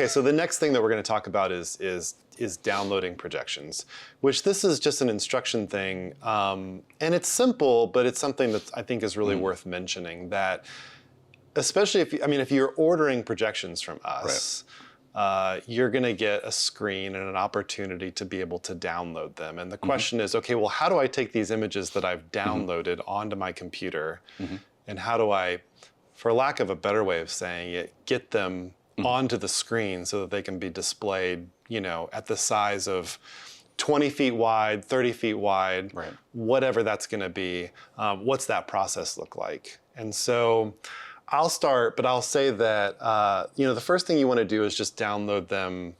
Okay, so the next thing that we're going to talk about is downloading projections, which this is just an instruction thing, and it's simple, but it's something that I think is really worth mentioning. That especially if you're ordering projections from us, you're going to get a screen and an opportunity to be able to download them. And the question is, okay, well, how do I take these images that I've downloaded onto my computer, and how do I, for lack of a better way of saying it, get them onto the screen so that they can be displayed, at the size of 20 feet wide, 30 feet wide, whatever that's going to be. What's that process look like? And so I'll start, but I'll say that the first thing you want to do is just download them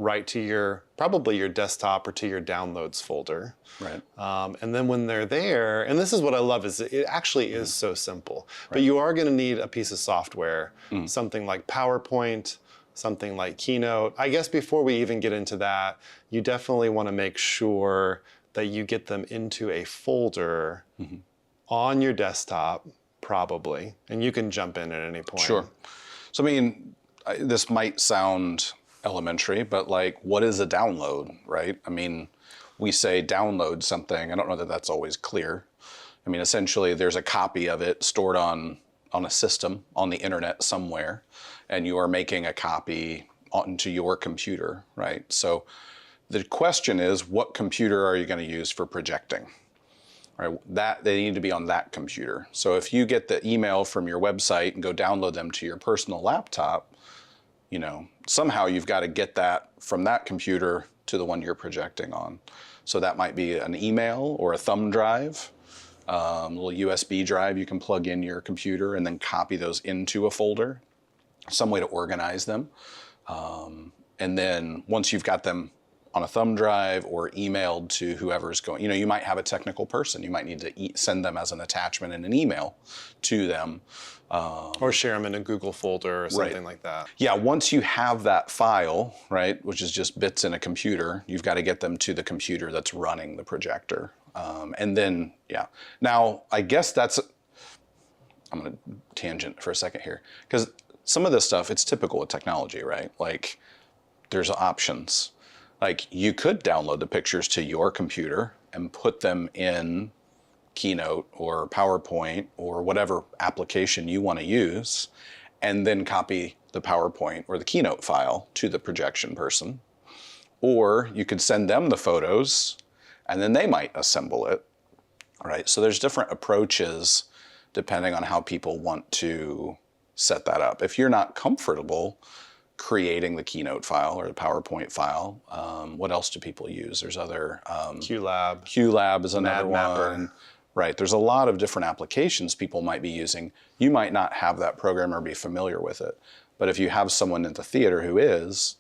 right to probably your desktop or to your downloads folder. Right. And then when they're there, and this is what I love, is it actually is so simple. But you are going to need a piece of software, something like PowerPoint, something like Keynote. I guess before we even get into that, you definitely want to make sure that you get them into a folder on your desktop, probably, and you can jump in at any point. Sure. So this might sound elementary, but what is a download, right? We say download something. I don't know that that's always clear. Essentially there's a copy of it stored on a system on the internet somewhere, and you are making a copy onto your computer, right? So the question is, what computer are you going to use for projecting? Right, they need to be on that computer. So if you get the email from your website and go download them to your personal laptop, somehow you've got to get that from that computer to the one you're projecting on. So that might be an email or a thumb drive, a little USB drive you can plug in your computer and then copy those into a folder, some way to organize them. And then once you've got them on a thumb drive or emailed to whoever's going, you might have a technical person. You might need to send them as an attachment in an email to them. Or share them in a Google folder or something like that. Yeah, once you have that file, right, which is just bits in a computer, you've got to get them to the computer that's running the projector. And then, now I guess I'm going to tangent for a second here, because some of this stuff, it's typical of technology, right? There's options. You could download the pictures to your computer and put them in Keynote or PowerPoint or whatever application you want to use, and then copy the PowerPoint or the Keynote file to the projection person. Or you could send them the photos and then they might assemble it. All right, so there's different approaches depending on how people want to set that up. If you're not comfortable creating the Keynote file or the PowerPoint file, what else do people use? There's other... QLab. QLab is another Mapper. one. Right, there's a lot of different applications people might be using. You might not have that program or be familiar with it, but if you have someone in the theater who is,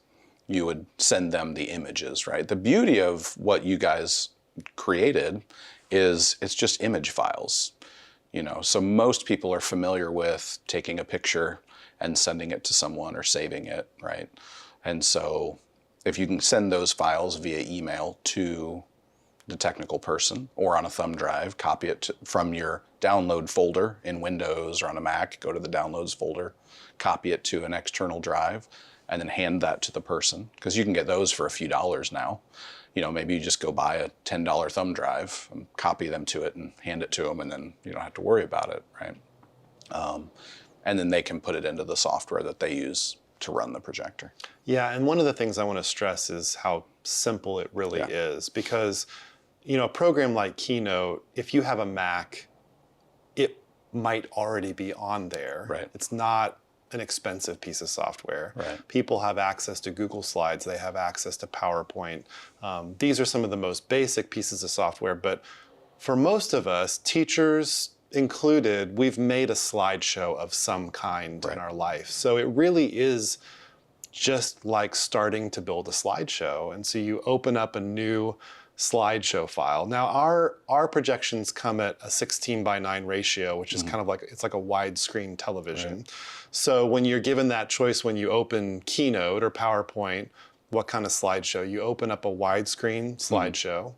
you would send them the images, right? The beauty of what you guys created is it's just image files, so most people are familiar with taking a picture and sending it to someone or saving it, right? And so if you can send those files via email to the technical person or on a thumb drive, copy it from your download folder in Windows or on a Mac, go to the downloads folder, copy it to an external drive, and then hand that to the person, because you can get those for a few dollars now. Maybe you just go buy a $10 thumb drive and copy them to it and hand it to them, and then you don't have to worry about it, right? And then they can put it into the software that they use to run the projector. Yeah, and one of the things I want to stress is how simple it really is, because a program like Keynote, if you have a Mac, it might already be on there. Right. It's not an expensive piece of software. Right. People have access to Google Slides. They have access to PowerPoint. These are some of the most basic pieces of software, but for most of us, teachers included, we've made a slideshow of some kind in our life. So it really is just like starting to build a slideshow. And so you open up a new slideshow file. Now our projections come at a 16:9 ratio, which is kind of it's like a widescreen television. Right. So when you're given that choice, when you open Keynote or PowerPoint, what kind of slideshow? You open up a widescreen slideshow,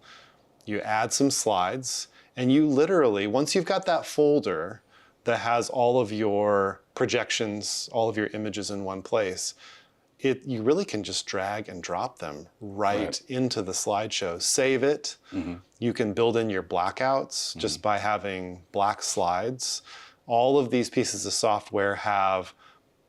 you add some slides, and you literally, once you've got that folder that has all of your projections, all of your images in one place, you really can just drag and drop them right into the slideshow. Save it. You can build in your blackouts just by having black slides. All of these pieces of software have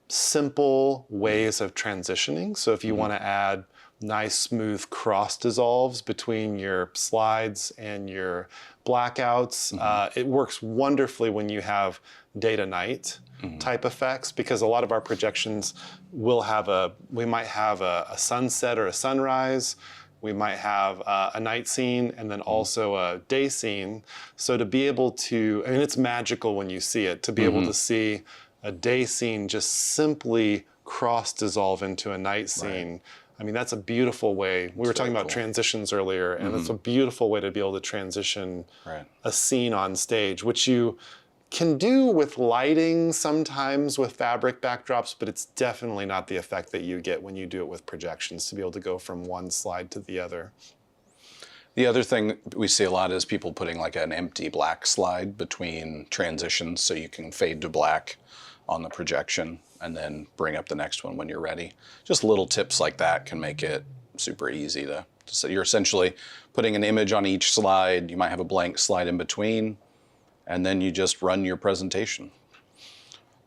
simple ways of transitioning. So if you want to add nice smooth cross dissolves between your slides and your blackouts, it works wonderfully when you have day to night type effects, because a lot of our projections will have we might have a sunset or a sunrise. We might have a night scene and then also a day scene. So to be able to, I mean, it's magical when you see it, to be able to see a day scene just simply cross dissolve into a night scene. I mean, that's a beautiful way. We were talking about transitions earlier, and it's a beautiful way to be able to transition a scene on stage, which you can do with lighting sometimes with fabric backdrops, but it's definitely not the effect that you get when you do it with projections, to be able to go from one slide to the other. The other thing we see a lot is people putting like an empty black slide between transitions so you can fade to black on the projection and then bring up the next one when you're ready. Just little tips like that can make it super easy to so you're essentially putting an image on each slide. You might have a blank slide in between, and then you just run your presentation.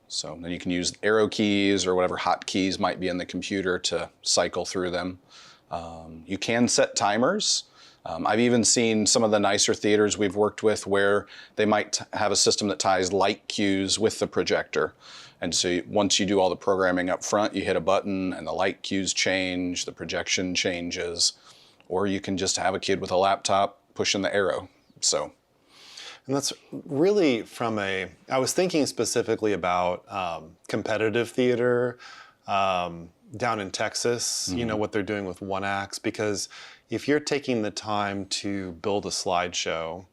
So then you can use arrow keys or whatever hotkeys might be in the computer to cycle through them. You can set timers. I've even seen some of the nicer theaters we've worked with where they might have a system that ties light cues with the projector. And so once you do all the programming up front, you hit a button and the light cues change, the projection changes, or you can just have a kid with a laptop pushing the arrow. So. And that's really I was thinking specifically about competitive theater down in Texas, you know, what they're doing with one acts, because if you're taking the time to build a slideshow,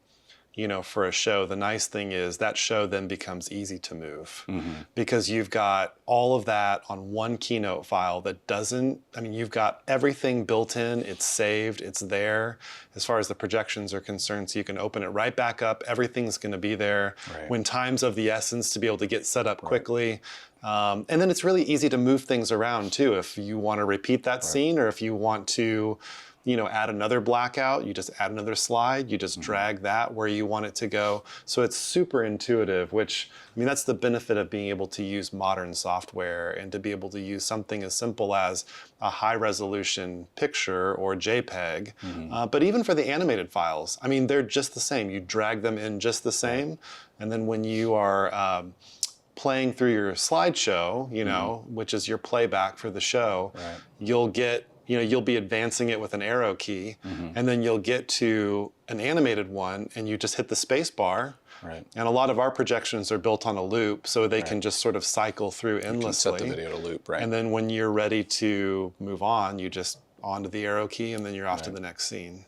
you know, for a show, the nice thing is that show then becomes easy to move because you've got all of that on one Keynote file that doesn't, I mean, you've got everything built in, it's saved, it's there as far as the projections are concerned, so you can open it right back up, everything's gonna be there. When time's of the essence to be able to get set up quickly. And then it's really easy to move things around too. If you wanna repeat that scene, or if you want to, you know, add another blackout, you just add another slide, you just drag that where you want it to go. So it's super intuitive, which, I mean, that's the benefit of being able to use modern software and to be able to use something as simple as a high resolution picture or JPEG. But even for the animated files, I mean, they're just the same. You drag them in just the same. And then when you are playing through your slideshow, you know, which is your playback for the show, you'll get, you know, you'll be advancing it with an arrow key, and then you'll get to an animated one and you just hit the space bar. And a lot of our projections are built on a loop, so they can just sort of cycle through endlessly. You can set the video to loop, And then when you're ready to move on, you just onto the arrow key and then you're off to the next scene.